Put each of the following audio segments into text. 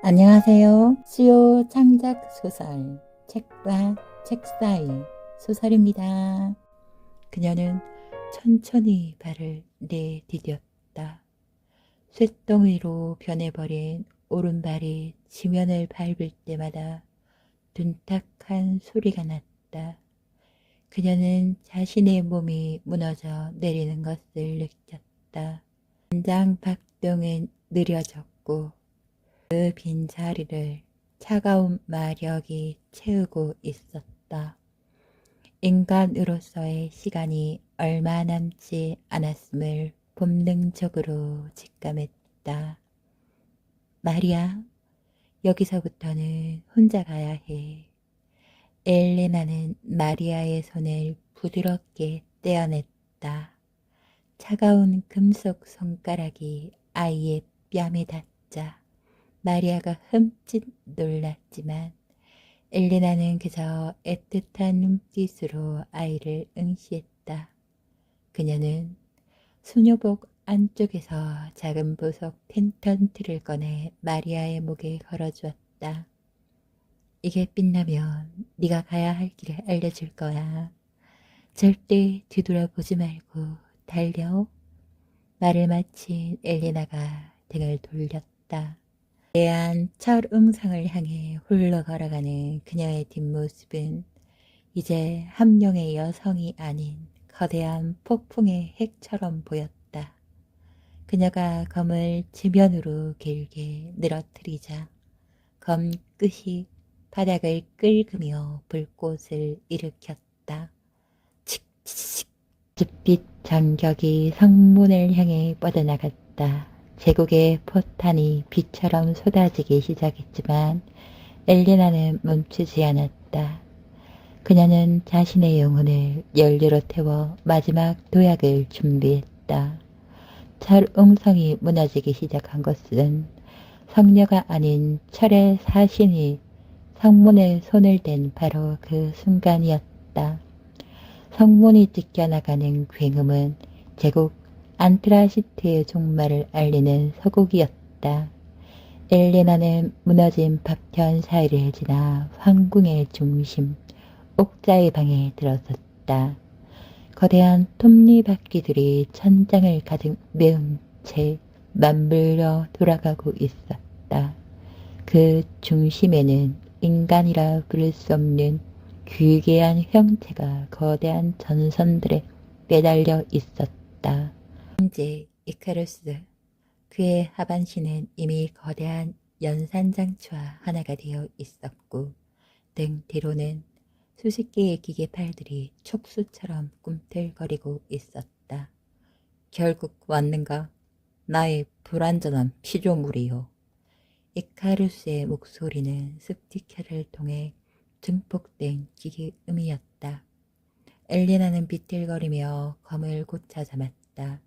안녕하세요. 수요 창작 소설 책과 책 사이 소설입니다. 그녀는 천천히 발을 내디뎠다. 쇳덩이로 변해버린 오른발이 지면을 밟을 때마다 둔탁한 소리가 났다. 그녀는 자신의 몸이 무너져 내리는 것을 느꼈다. 심장 박동은 느려졌고 그 빈자리를 차가운 마력이 채우고 있었다. 인간으로서의 시간이 얼마 남지 않았음을 본능적으로 직감했다. 마리아, 여기서부터는 혼자 가야 해. 엘레나는 마리아의 손을 부드럽게 떼어냈다. 차가운 금속 손가락이 아이의 뺨에 닿자 마리아가 흠칫 놀랐지만 엘레나는 그저 애틋한 눈빛으로 아이를 응시했다. 그녀는 수녀복 안쪽에서 작은 보석 펜턴트를 꺼내 마리아의 목에 걸어주었다. 이게 빛나면 네가 가야 할 길을 알려줄 거야. 절대 뒤돌아보지 말고 달려. 말을 마친 엘레나가 등을 돌렸다. 대한 철옹성을 향해 홀로 걸어가는 그녀의 뒷모습은 이제 한 명의 여성이 아닌 거대한 폭풍의 핵처럼 보였다. 그녀가 검을 지면으로 길게 늘어뜨리자 검 끝이 바닥을 긁으며 불꽃을 일으켰다. 칙칙칙. 잿빛 장격이 성문을 향해 뻗어나갔다. 제국의 포탄이 비처럼 쏟아지기 시작했지만 엘레나는 멈추지 않았다. 그녀는 자신의 영혼을 연료로 태워 마지막 도약을 준비했다. 철옹성이 무너지기 시작한 것은 성녀가 아닌 철의 사신이 성문에 손을 댄 바로 그 순간이었다. 성문이 찢겨나가는 굉음은 제국 안트라시트의 종말을 알리는 서곡이었다. 엘레나는 무너진 파편 사이를 지나 황궁의 중심, 옥자의 방에 들어섰다. 거대한 톱니바퀴들이 천장을 가득 메운 채 맞물려 돌아가고 있었다. 그 중심에는 인간이라 부를 수 없는 귀괴한 형체가 거대한 전선들에 매달려 있었다. 황제 이카루스, 그의 하반신은 이미 거대한 연산장치와 하나가 되어 있었고 등 뒤로는 수십 개의 기계팔들이 촉수처럼 꿈틀거리고 있었다. 결국 왔는가? 나의 불완전한 피조물이요. 이카루스의 목소리는 스피커를 통해 증폭된 기계음이었다. 엘레나는 비틀거리며 검을 고쳐 잡았다.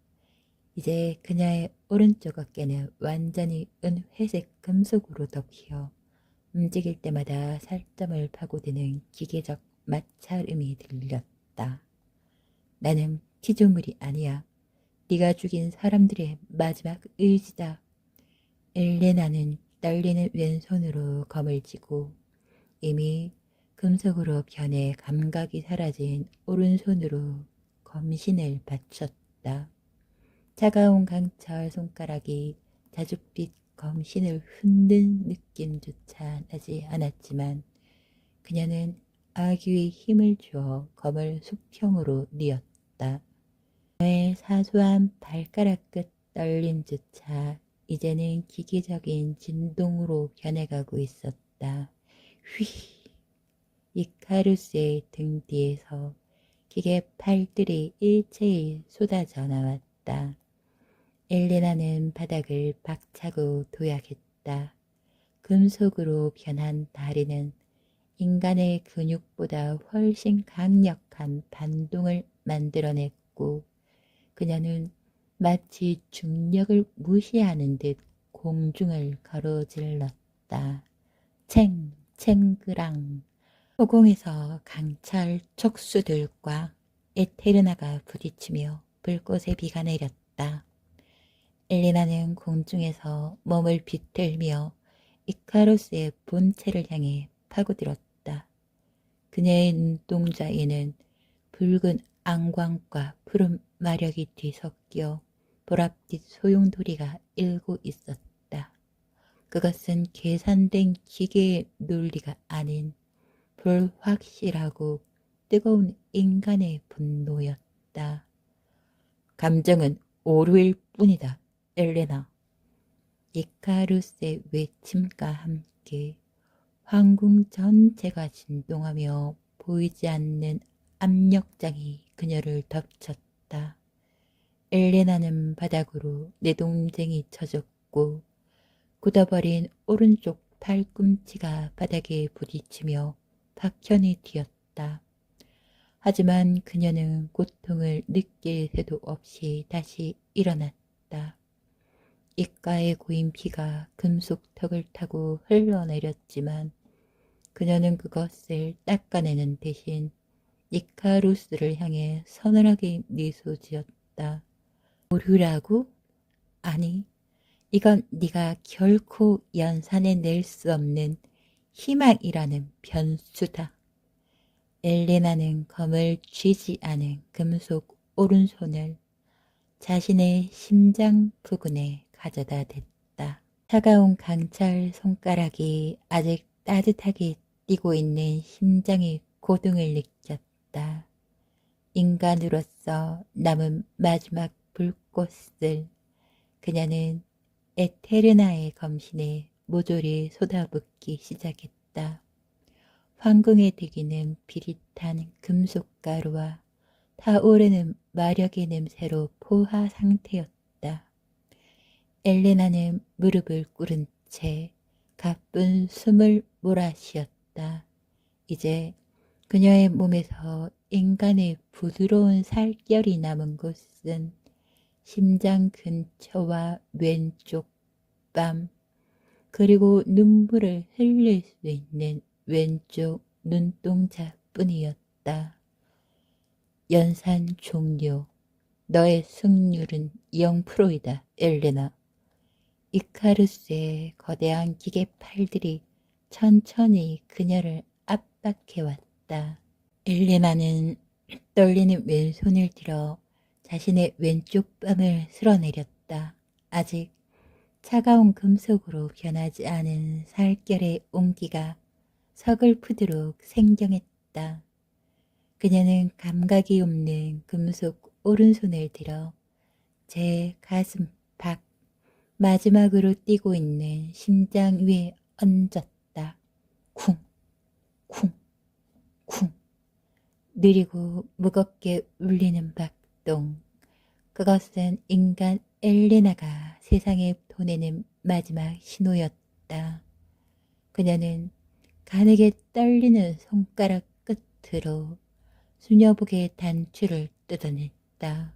이제 그녀의 오른쪽 어깨는 완전히 은회색 금속으로 덮여 움직일 때마다 살점을 파고드는 기계적 마찰음이 들렸다. 나는 피조물이 아니야. 네가 죽인 사람들의 마지막 의지다. 엘레나는 떨리는 왼손으로 검을 쥐고 이미 금속으로 변해 감각이 사라진 오른손으로 검신을 받쳤다. 차가운 강철 손가락이 자줏빛 검신을 흔든 느낌조차 나지 않았지만 그녀는 아귀의 힘을 주어 검을 수평으로 뉘었다. 그녀의 사소한 발가락 끝 떨림조차 이제는 기계적인 진동으로 변해가고 있었다. 휘! 이카루스의 등 뒤에서 기계 팔들이 일체히 쏟아져 나왔다. 엘레나는 바닥을 박차고 도약했다. 금속으로 변한 다리는 인간의 근육보다 훨씬 강력한 반동을 만들어냈고 그녀는 마치 중력을 무시하는 듯 공중을 가로질렀다. 챙, 챙그랑. 허공에서 강철 촉수들과 에테르나가 부딪히며 불꽃의 비가 내렸다. 엘레나는 공중에서 몸을 비틀며 이카루스의 본체를 향해 파고들었다. 그녀의 눈동자에는 붉은 안광과 푸른 마력이 뒤섞여 보랏빛 소용돌이가 일고 있었다. 그것은 계산된 기계의 논리가 아닌 불확실하고 뜨거운 인간의 분노였다. 감정은 오류일 뿐이다, 엘레나. 이카루스의 외침과 함께 황궁 전체가 진동하며 보이지 않는 압력장이 그녀를 덮쳤다. 엘레나는 바닥으로 내동댕이 쳐졌고 굳어버린 오른쪽 팔꿈치가 바닥에 부딪히며 박현이 튀었다. 하지만 그녀는 고통을 느낄 새도 없이 다시 일어났다. 입가에 고인 피가 금속턱을 타고 흘러내렸지만 그녀는 그것을 닦아내는 대신 이카루스를 향해 서늘하게 미소 지었다. 오류라고? 아니, 이건 네가 결코 연산해낼 수 없는 희망이라는 변수다. 엘레나는 검을 쥐지 않은 금속 오른손을 자신의 심장 부근에 가져다 댔다. 차가운 강철 손가락이 아직 따뜻하게 뛰고 있는 심장의 고동을 느꼈다. 인간으로서 남은 마지막 불꽃을 그녀는 에테르나의 검신에 모조리 쏟아붓기 시작했다. 황궁의 대기는 비릿한 금속가루와 타오르는 마력의 냄새로 포화 상태였다. 엘레나는 무릎을 꿇은 채 가쁜 숨을 몰아쉬었다. 이제 그녀의 몸에서 인간의 부드러운 살결이 남은 곳은 심장 근처와 왼쪽 뺨, 그리고 눈물을 흘릴 수 있는 왼쪽 눈동자뿐이었다. 연산 종료. 너의 승률은 0%이다, 엘레나. 이카루스의 거대한 기계 팔들이 천천히 그녀를 압박해왔다. 엘레나는 떨리는 왼손을 들어 자신의 왼쪽 뺨을 쓸어내렸다. 아직 차가운 금속으로 변하지 않은 살결의 온기가 서글프도록 생경했다. 그녀는 감각이 없는 금속 오른손을 들어 제 가슴 밖 마지막으로 뛰고 있는 심장 위에 얹었다. 쿵, 쿵, 쿵. 느리고 무겁게 울리는 박동. 그것은 인간 엘레나가 세상에 보내는 마지막 신호였다. 그녀는 가늘게 떨리는 손가락 끝으로 수녀복의 단추를 뜯어냈다.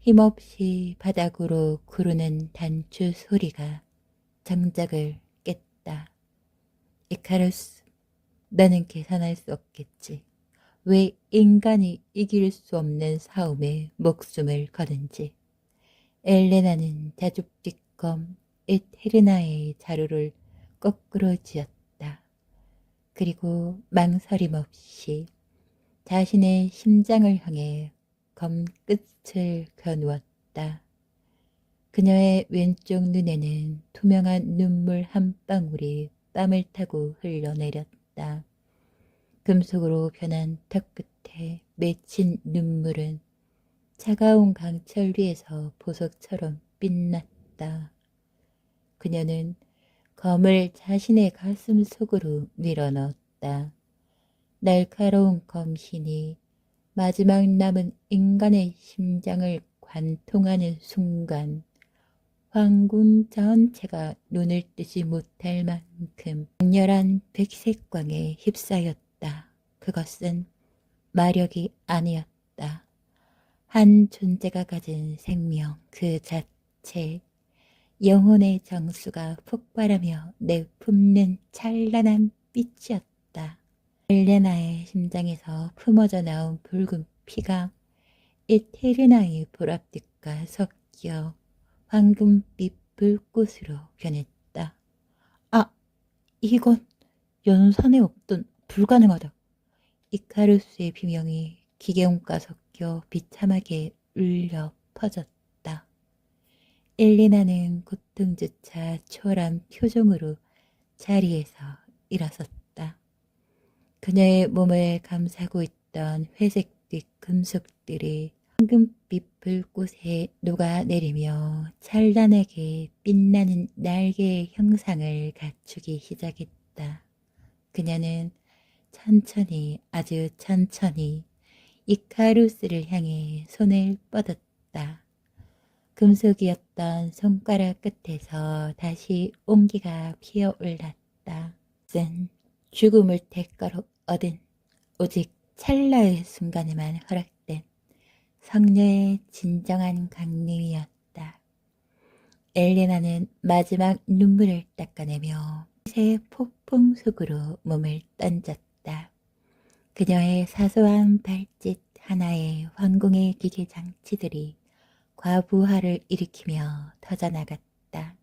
힘없이 바닥으로 구르는 단추 소리가 정적을 깼다. 이카루스, 너는 계산할 수 없겠지. 왜 인간이 이길 수 없는 싸움에 목숨을 거는지. 엘레나는 자죽지검 에테르나의 자루를 거꾸로 쥐었다. 그리고 망설임 없이 자신의 심장을 향해 검 끝을 겨누었다. 그녀의 왼쪽 눈에는 투명한 눈물 한 방울이 뺨을 타고 흘러내렸다. 금속으로 변한 턱 끝에 맺힌 눈물은 차가운 강철 위에서 보석처럼 빛났다. 그녀는 검을 자신의 가슴 속으로 밀어넣었다. 날카로운 검신이 마지막 남은 인간의 심장을 관통하는 순간 황궁 전체가 눈을 뜨지 못할 만큼 강렬한 백색광에 휩싸였다. 그것은 마력이 아니었다. 한 존재가 가진 생명 그 자체, 영혼의 정수가 폭발하며 내뿜는 찬란한 빛이었다. 엘레나의 심장에서 품어져 나온 붉은 피가 에테르나의 보랏빛과 섞여 황금빛 불꽃으로 변했다. 아! 이건 연산에 없던 불가능하다. 이카루스의 비명이 기계음과 섞여 비참하게 울려 퍼졌다. 엘레나는 고통조차 초월한 표정으로 자리에서 일어섰다. 그녀의 몸을 감싸고 있던 회색빛 금속들이 황금빛 불꽃에 녹아내리며 찬란하게 빛나는 날개의 형상을 갖추기 시작했다. 그녀는 천천히, 아주 천천히 이카루스를 향해 손을 뻗었다. 금속이었던 손가락 끝에서 다시 온기가 피어올랐다. 쓴 죽음을 대가로 얻은 오직 찰나의 순간에만 허락된 성녀의 진정한 강림이었다. 엘레나는 마지막 눈물을 닦아내며 새 폭풍 속으로 몸을 던졌다. 그녀의 사소한 발짓 하나에 황궁의 기계 장치들이 과부하를 일으키며 터져나갔다.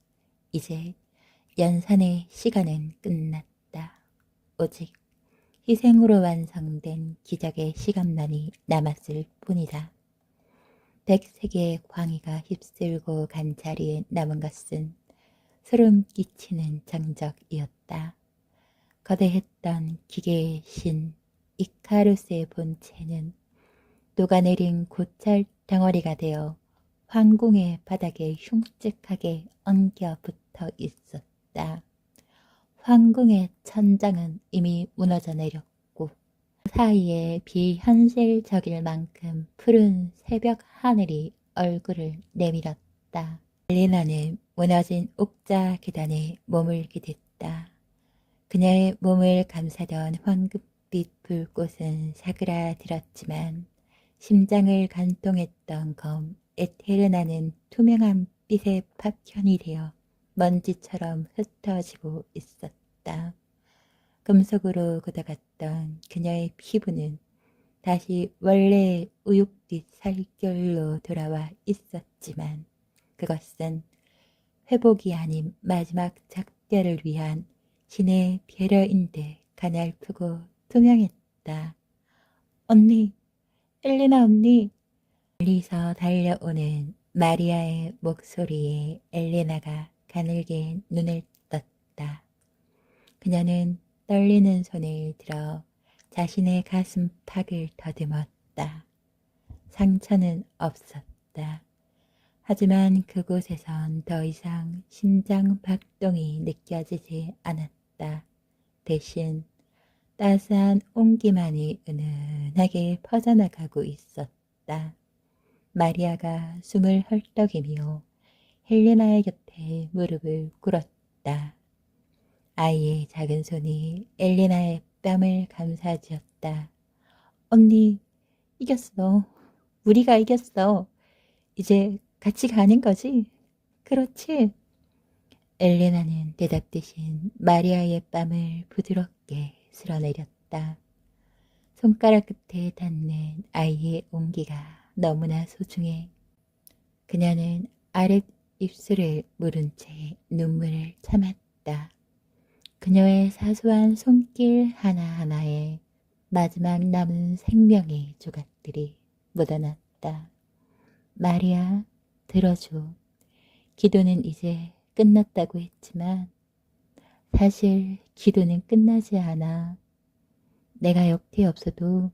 이제 연산의 시간은 끝났다. 오직 희생으로 완성된 기적의 시간만이 남았을 뿐이다. 백색의 광희가 휩쓸고 간 자리에 남은 것은 소름 끼치는 정적이었다. 거대했던 기계의 신 이카루스의 본체는 녹아내린 고철 덩어리가 되어 황궁의 바닥에 흉측하게 엉겨 붙어 있었다. 황궁의 천장은 이미 무너져 내렸고 그 사이에 비현실적일 만큼 푸른 새벽 하늘이 얼굴을 내밀었다. 레나는 무너진 옥자 계단에 몸을 기댔다. 그녀의 몸을 감싸던 황금빛 불꽃은 사그라들었지만 심장을 간통했던 검 에테르나는 투명한 빛의 파편이 되어 먼지처럼 흩어지고 있었다. 금속으로 굳어갔던 그녀의 피부는 다시 원래의 우윳빛 살결로 돌아와 있었지만 그것은 회복이 아닌 마지막 작별을 위한 신의 배려인데 가냘프고 투명했다. 언니, 엘레나 언니. 멀리서 달려오는 마리아의 목소리에 엘레나가 가늘게 눈을 떴다. 그녀는 떨리는 손을 들어 자신의 가슴팍을 더듬었다. 상처는 없었다. 하지만 그곳에선 더 이상 심장 박동이 느껴지지 않았다. 대신 따스한 온기만이 은은하게 퍼져나가고 있었다. 마리아가 숨을 헐떡이며 헬레나의 곁에 무릎을 꿇었다. 아이의 작은 손이 엘레나의 뺨을 감싸주었다. 언니, 이겼어. 우리가 이겼어. 이제 같이 가는 거지? 그렇지? 엘레나는 대답 대신 마리아의 뺨을 부드럽게 쓸어내렸다. 손가락 끝에 닿는 아이의 온기가 너무나 소중해. 그녀는 아랫 입술을 물은 채 눈물을 참았다. 그녀의 사소한 손길 하나하나에 마지막 남은 생명의 조각들이 묻어났다. 마리아, 들어줘. 기도는 이제 끝났다고 했지만 사실 기도는 끝나지 않아. 내가 옆에 없어도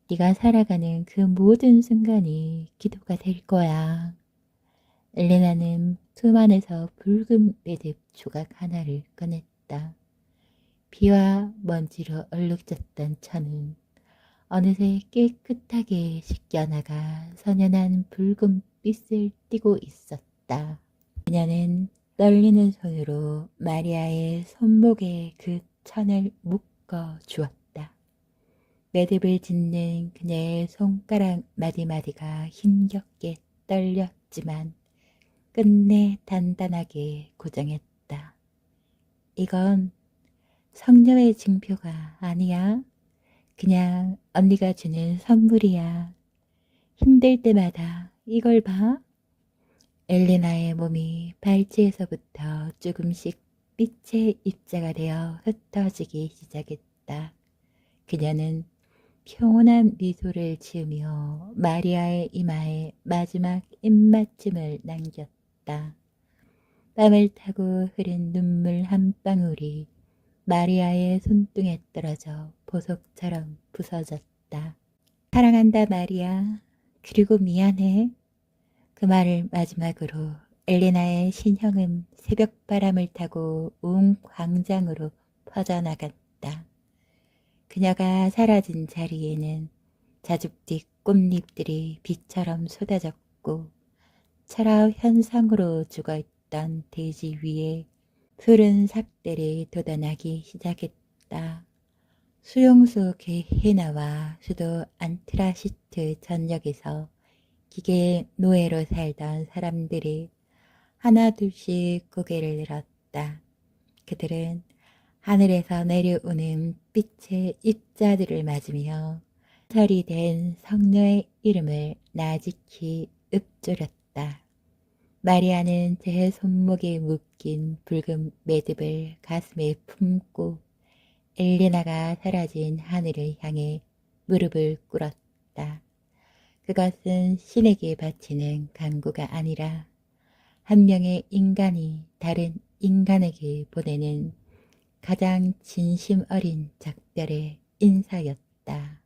네가 살아가는 그 모든 순간이 기도가 될 거야. 엘레나는 품 안에서 붉은 매듭 조각 하나를 꺼냈다. 비와 먼지로 얼룩졌던 천은 어느새 깨끗하게 씻겨나가 선연한 붉은 빛을 띠고 있었다. 그녀는 떨리는 손으로 마리아의 손목에 그 천을 묶어 주었다. 매듭을 짓는 그녀의 손가락 마디마디가 힘겹게 떨렸지만 끝내 단단하게 고정했다. 이건 성녀의 징표가 아니야. 그냥 언니가 주는 선물이야. 힘들 때마다 이걸 봐. 엘레나의 몸이 발치에서부터 조금씩 빛의 입자가 되어 흩어지기 시작했다. 그녀는 평온한 미소를 지으며 마리아의 이마에 마지막 입맞춤을 남겼다. 땀을 타고 흐른 눈물 한 방울이 마리아의 손등에 떨어져 보석처럼 부서졌다. 사랑한다, 마리아. 그리고 미안해. 그 말을 마지막으로 엘레나의 신형은 새벽바람을 타고 온 광장으로 퍼져나갔다. 그녀가 사라진 자리에는 자줏빛 꽃잎들이 비처럼 쏟아졌고 철학 현상으로 죽어있던 대지 위에 푸른 삭들이 돋아나기 시작했다. 수용소 게헤나와 수도 안트라시트 전역에서 기계 노예로 살던 사람들이 하나둘씩 고개를 들었다. 그들은 하늘에서 내려오는 빛의 입자들을 맞으며 처리된 성녀의 이름을 나직히 읊조렸다. 마리아는 제 손목에 묶인 붉은 매듭을 가슴에 품고 엘레나가 사라진 하늘을 향해 무릎을 꿇었다. 그것은 신에게 바치는 간구가 아니라 한 명의 인간이 다른 인간에게 보내는 가장 진심 어린 작별의 인사였다.